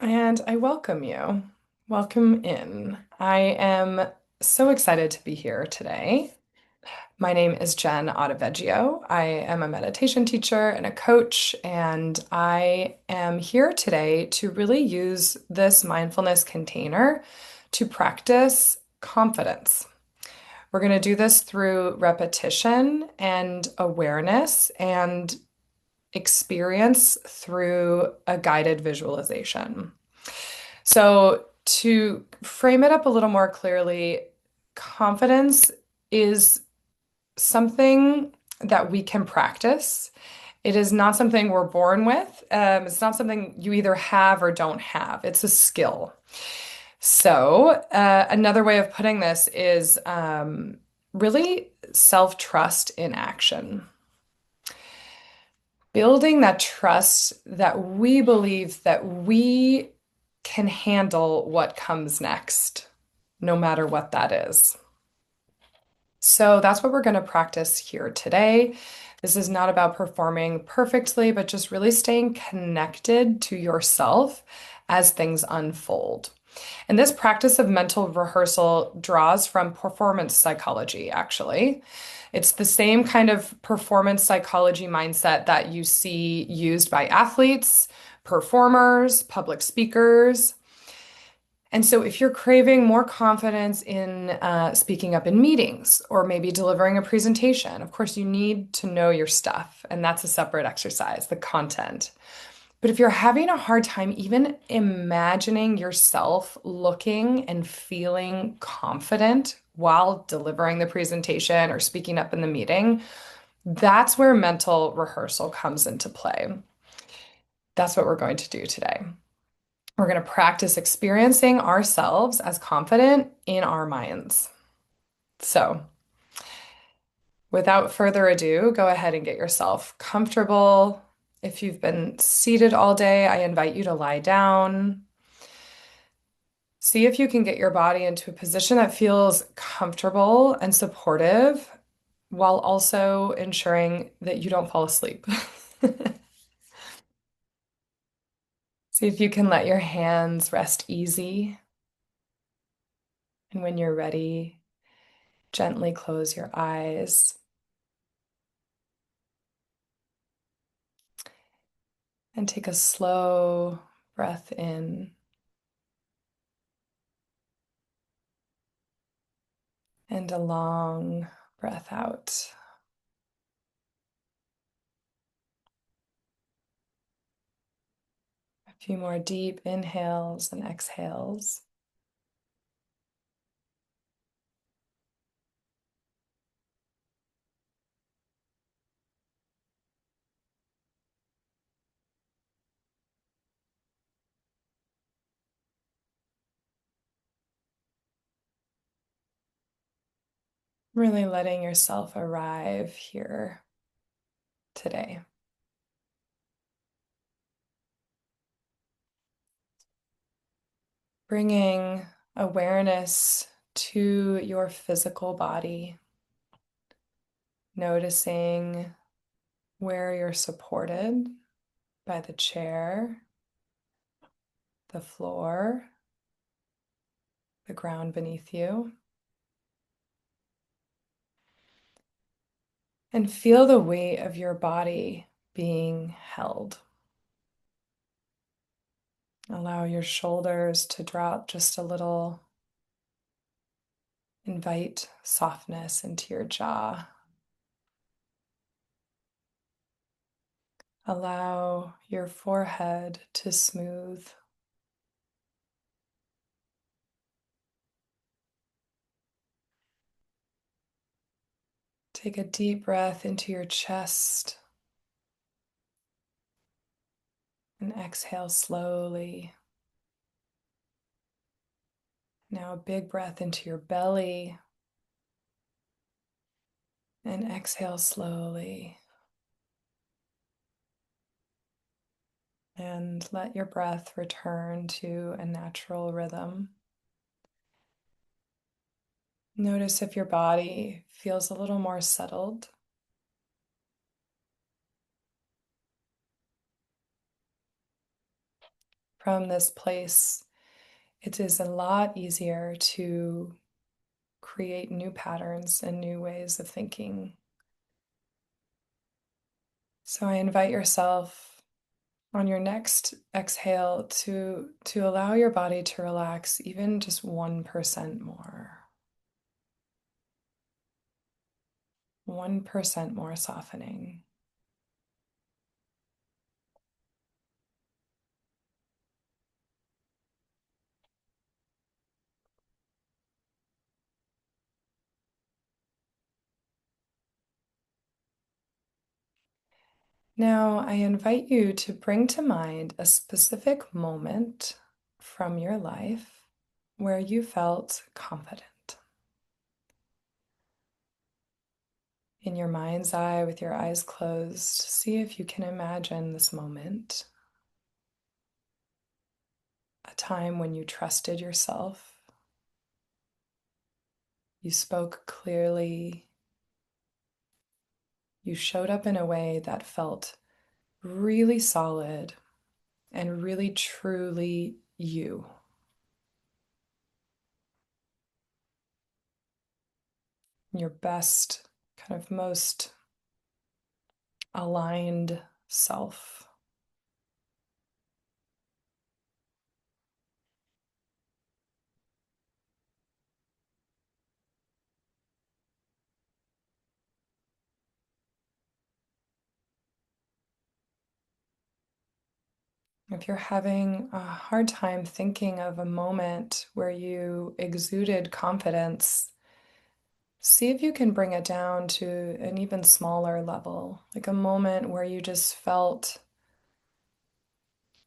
and I welcome you. Welcome in. I am so excited to be here today. My name is Jen Ottaveggio. I am a meditation teacher and a coach, and I am here today to really use this mindfulness container to practice confidence. We're going to do this through repetition and awareness and experience through a guided visualization. So, to frame it up a little more clearly, confidence is something that we can practice. It is not something we're born with. It's not something you either have or don't have. It's a skill. So, another way of putting this is really self-trust in action. Building that trust that we believe that we can handle what comes next, no matter what that is. So that's what we're going to practice here today. This is not about performing perfectly, but just really staying connected to yourself as things unfold. And this practice of mental rehearsal draws from performance psychology, actually. It's the same kind of performance psychology mindset that you see used by athletes, performers, public speakers. And so, if you're craving more confidence in speaking up in meetings or maybe delivering a presentation, of course, you need to know your stuff, and that's a separate exercise, the content. But if you're having a hard time even imagining yourself looking and feeling confident while delivering the presentation or speaking up in the meeting, that's where mental rehearsal comes into play. That's what we're going to do today. We're going to practice experiencing ourselves as confident in our minds. So, without further ado, go ahead and get yourself comfortable. If you've been seated all day, I invite you to lie down. See if you can get your body into a position that feels comfortable and supportive while also ensuring that you don't fall asleep. See if you can let your hands rest easy. And when you're ready, gently close your eyes and take a slow breath in and a long breath out. A few more deep inhales and exhales. Really letting yourself arrive here today. Bringing awareness to your physical body, noticing where you're supported by the chair, the floor, the ground beneath you. And feel the weight of your body being held. Allow your shoulders to drop just a little. Invite softness into your jaw. Allow your forehead to smooth. Take a deep breath into your chest and exhale slowly. Now a big breath into your belly and exhale slowly. And let your breath return to a natural rhythm. Notice if your body feels a little more settled. from this place, it is a lot easier to create new patterns and new ways of thinking. So I invite yourself on your next exhale to allow your body to relax even just 1% more. 1% more softening. Now, I invite you to bring to mind a specific moment from your life where you felt confident. In your mind's eye, with your eyes closed, see if you can imagine this moment, a time when you trusted yourself, you spoke clearly, you showed up in a way that felt really solid and really truly you, your best, kind of most aligned self. If you're having a hard time thinking of a moment where you exuded confidence, see if you can bring it down to an even smaller level, like a moment where you just felt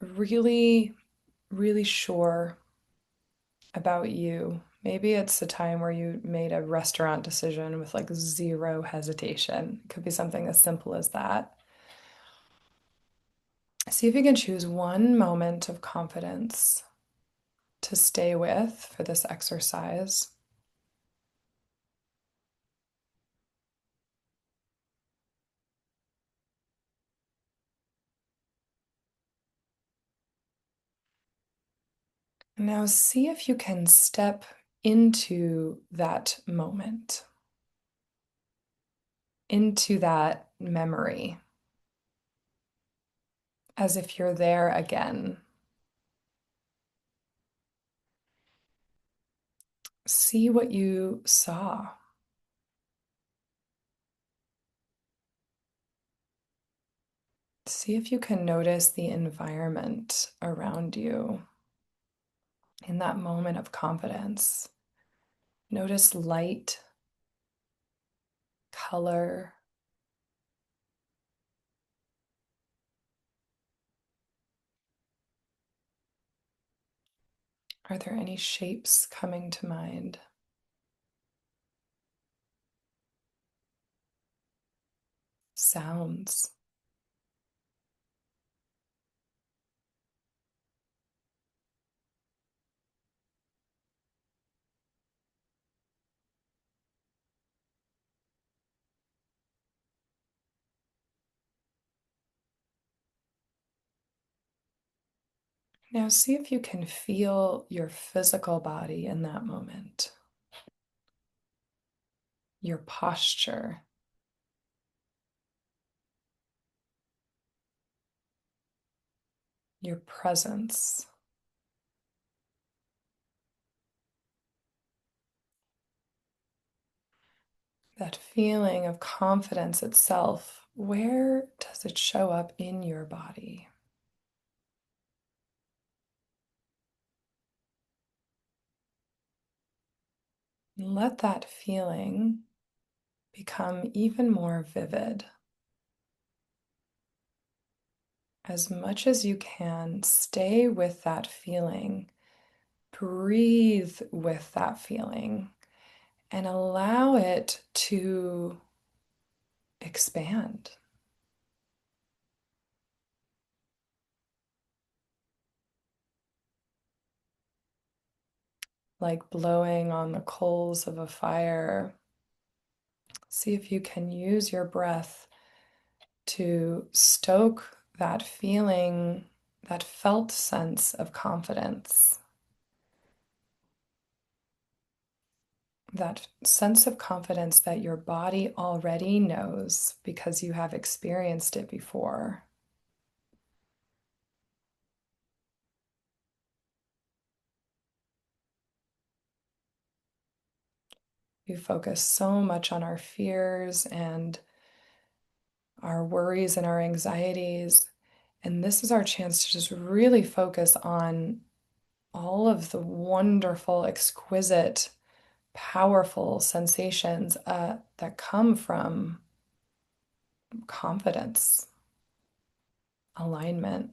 really, really sure about you. Maybe it's a time where you made a restaurant decision with like zero hesitation. It could be something as simple as that. See if you can choose one moment of confidence to stay with for this exercise. Now, see if you can step into that moment, into that memory, as if you're there again. See what you saw. See if you can notice the environment around you in that moment of confidence. Notice light, color. Are there any shapes coming to mind? Sounds. Now see if you can feel your physical body in that moment, your posture, your presence. That feeling of confidence itself, where does it show up in your body? Let that feeling become even more vivid. As much as you can, stay with that feeling, breathe with that feeling, and allow it to expand. Like blowing on the coals of a fire. See if you can use your breath to stoke that feeling that felt sense of confidence, that sense of confidence that your body already knows because you have experienced it before. We focus so much on our fears and our worries and our anxieties. And this is our chance to just really focus on all of the wonderful, exquisite, powerful sensations that come from confidence, alignment.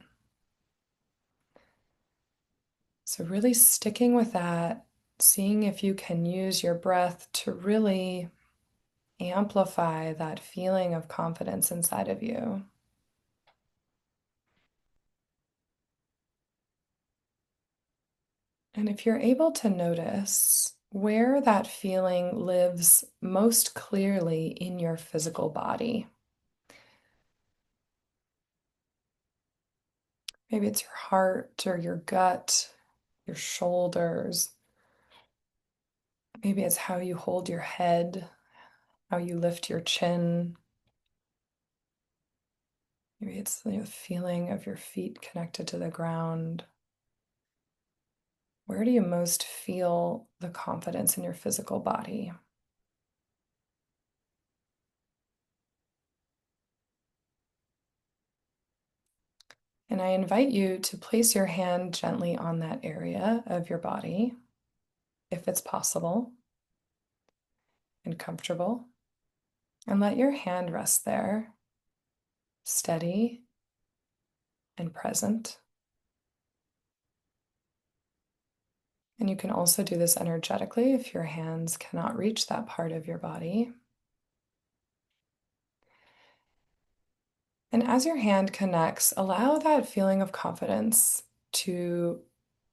So, really sticking with that, seeing if you can use your breath to really amplify that feeling of confidence inside of you. And if you're able to notice where that feeling lives most clearly in your physical body, maybe it's your heart or your gut, your shoulders. Maybe it's how you hold your head, how you lift your chin. Maybe it's the feeling of your feet connected to the ground. Where do you most feel the confidence in your physical body? And I invite you to place your hand gently on that area of your body, if it's possible and comfortable. And let your hand rest there, steady and present. And you can also do this energetically if your hands cannot reach that part of your body. And as your hand connects, allow that feeling of confidence to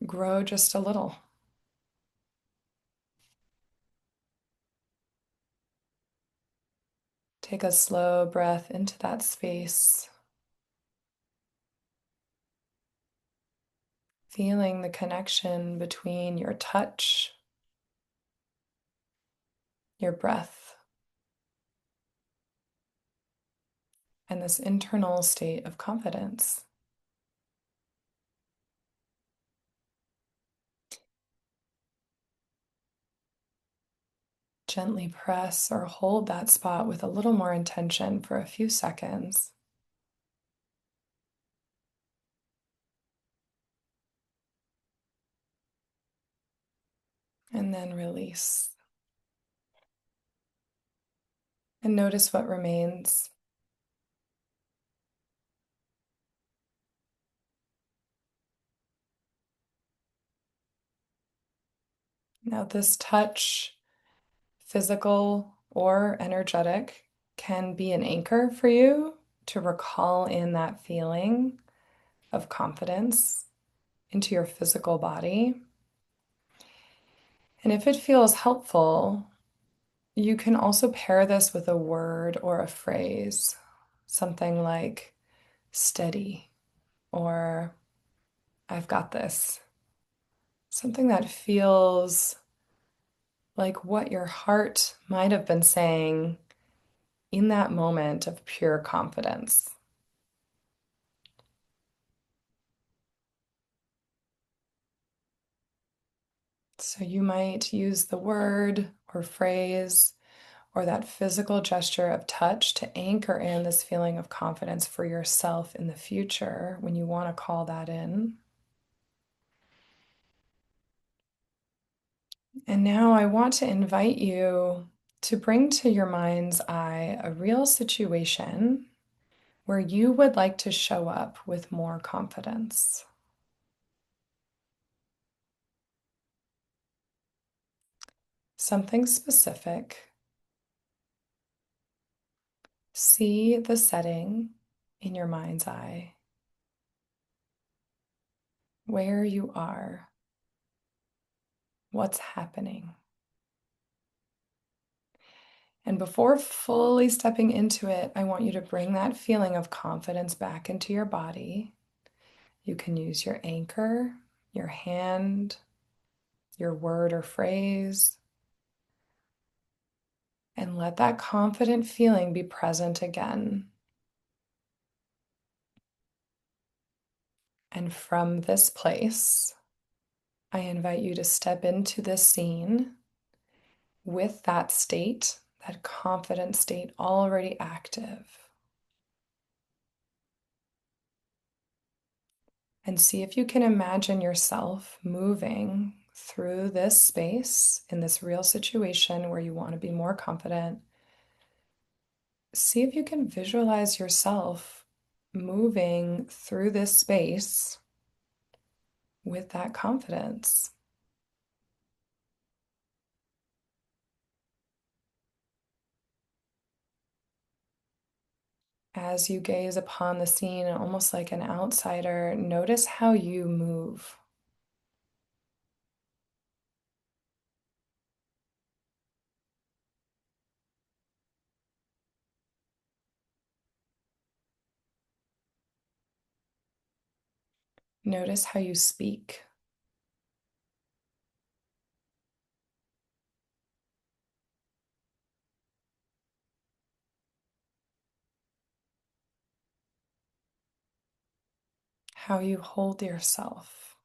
grow just a little. Take a slow breath into that space, feeling the connection between your touch, your breath, and this internal state of confidence. Gently press or hold that spot with a little more intention for a few seconds. And then release. And notice what remains. Now, this touch, physical or energetic, can be an anchor for you to recall in that feeling of confidence into your physical body. And if it feels helpful, you can also pair this with a word or a phrase, something like steady or I've got this. Something that feels like what your heart might have been saying in that moment of pure confidence. So you might use the word or phrase or that physical gesture of touch to anchor in this feeling of confidence for yourself in the future when you want to call that in. And now I want to invite you to bring to your mind's eye a real situation where you would like to show up with more confidence. Something specific. See the setting in your mind's eye, where you are, what's happening. And before fully stepping into it, I want you to bring that feeling of confidence back into your body. You can use your anchor, your hand, your word or phrase, and let that confident feeling be present again. And from this place, I invite you to step into this scene with that state, that confident state already active. And see if you can imagine yourself moving through this space in this real situation where you want to be more confident. See if you can visualize yourself moving through this space with that confidence. As you gaze upon the scene, almost like an outsider, notice how you move. Notice how you speak. How you hold yourself.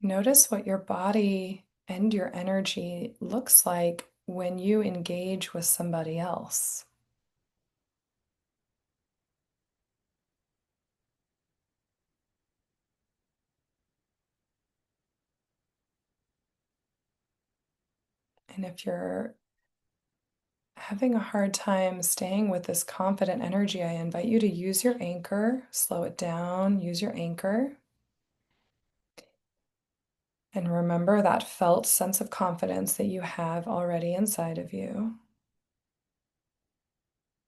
Notice what your body and your energy looks like when you engage with somebody else. And if you're having a hard time staying with this confident energy, I invite you to use your anchor, slow it down, use your anchor. And remember that felt sense of confidence that you have already inside of you.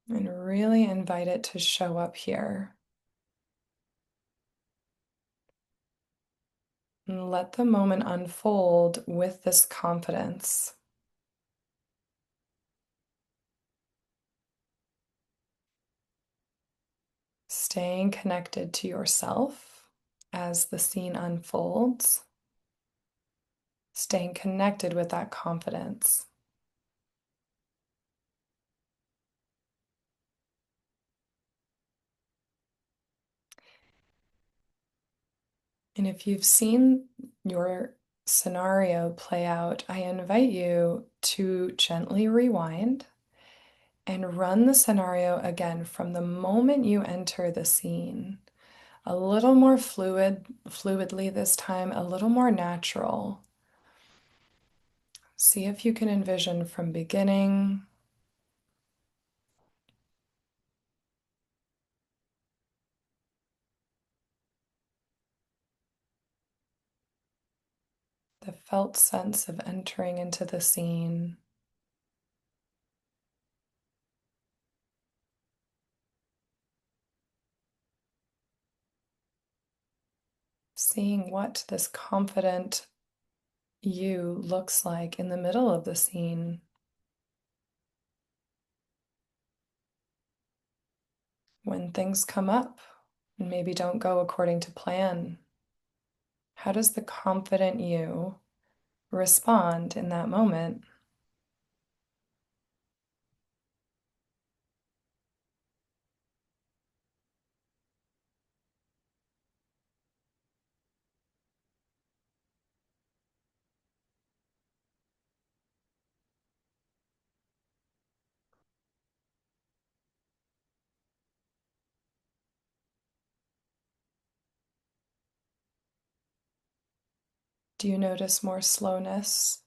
And really invite it to show up here. And let the moment unfold with this confidence. Staying connected to yourself as the scene unfolds. Staying connected with that confidence. And if you've seen your scenario play out, I invite you to gently rewind and run the scenario again from the moment you enter the scene. A little more fluidly this time, a little more natural. See if you can envision from beginning, the felt sense of entering into the scene. Seeing what this confident you looks like in the middle of the scene. When things come up and maybe don't go according to plan, how does the confident you respond in that moment? Do you notice more slowness?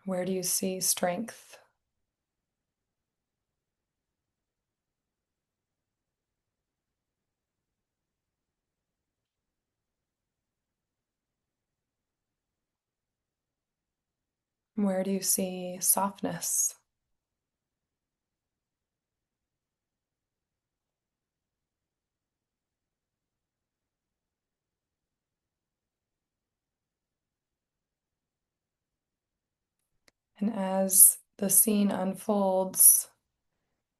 Where do you see strength? Where do you see softness? And as the scene unfolds,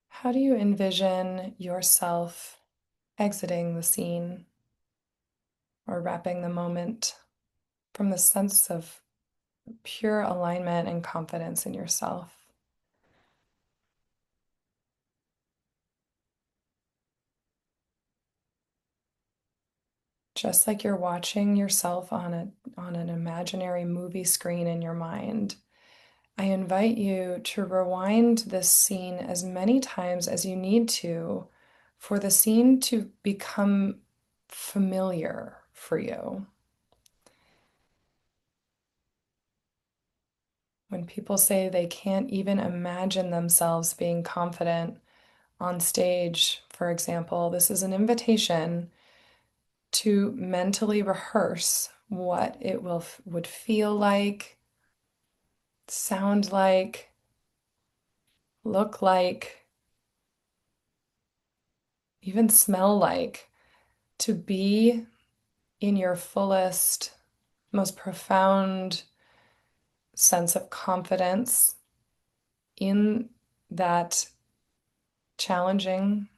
how do you envision yourself exiting the scene or wrapping the moment from the sense of pure alignment and confidence in yourself? Just like you're watching yourself on an imaginary movie screen in your mind, I invite you to rewind this scene as many times as you need to for the scene to become familiar for you. When people say they can't even imagine themselves being confident on stage, for example, this is an invitation to mentally rehearse what it would feel like, sound like, look like, even smell like, to be in your fullest, most profound sense of confidence in that challenging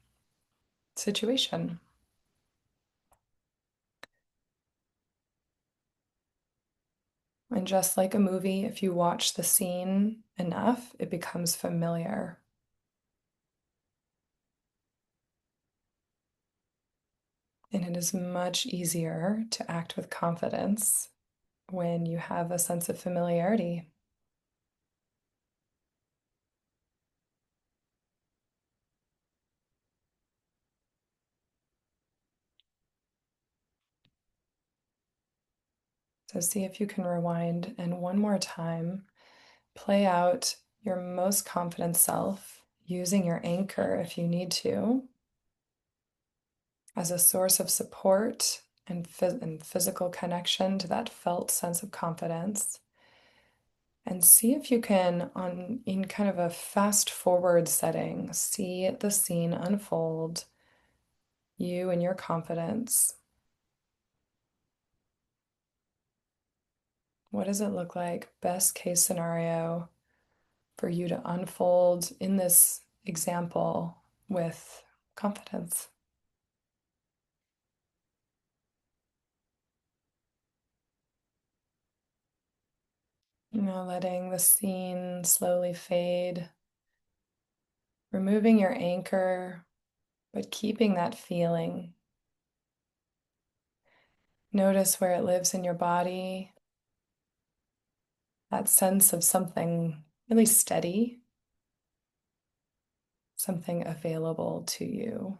situation. And just like a movie, if you watch the scene enough, it becomes familiar. And it is much easier to act with confidence when you have a sense of familiarity. So see if you can rewind and one more time play out your most confident self using your anchor if you need to as a source of support and physical connection to that felt sense of confidence. And see if you can, in kind of a fast forward setting, see the scene unfold, you and your confidence. What does it look like, best case scenario, for you to unfold in this example with confidence? Letting the scene slowly fade, removing your anchor, but keeping that feeling. Notice where it lives in your body, that sense of something really steady, something available to you.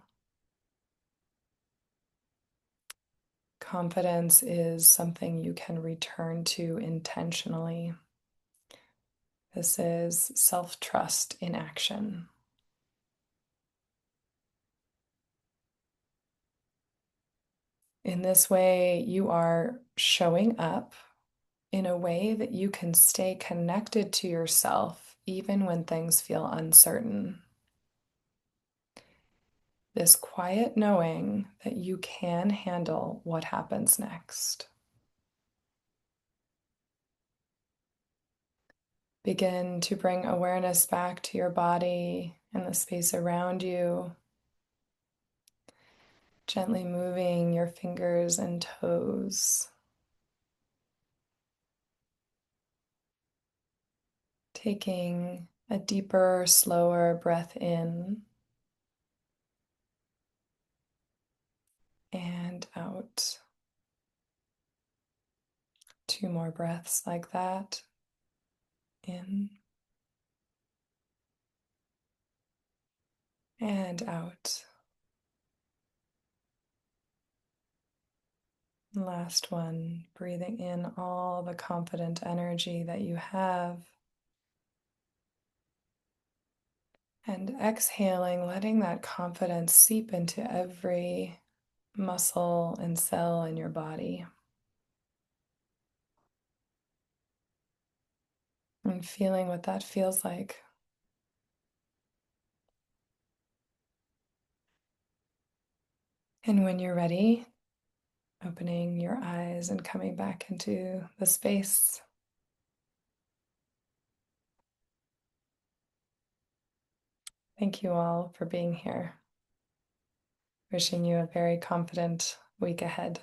Confidence is something you can return to intentionally. This is self-trust in action. In this way, you are showing up in a way that you can stay connected to yourself even when things feel uncertain. This quiet knowing that you can handle what happens next. Begin to bring awareness back to your body and the space around you, gently moving your fingers and toes. Taking a deeper, slower breath in and out. Two more breaths like that. In and out. Last one, breathing in all the confident energy that you have. And exhaling, letting that confidence seep into every muscle and cell in your body. And feeling what that feels like. And when you're ready, opening your eyes and coming back into the space. Thank you all for being here. Wishing you a very confident week ahead.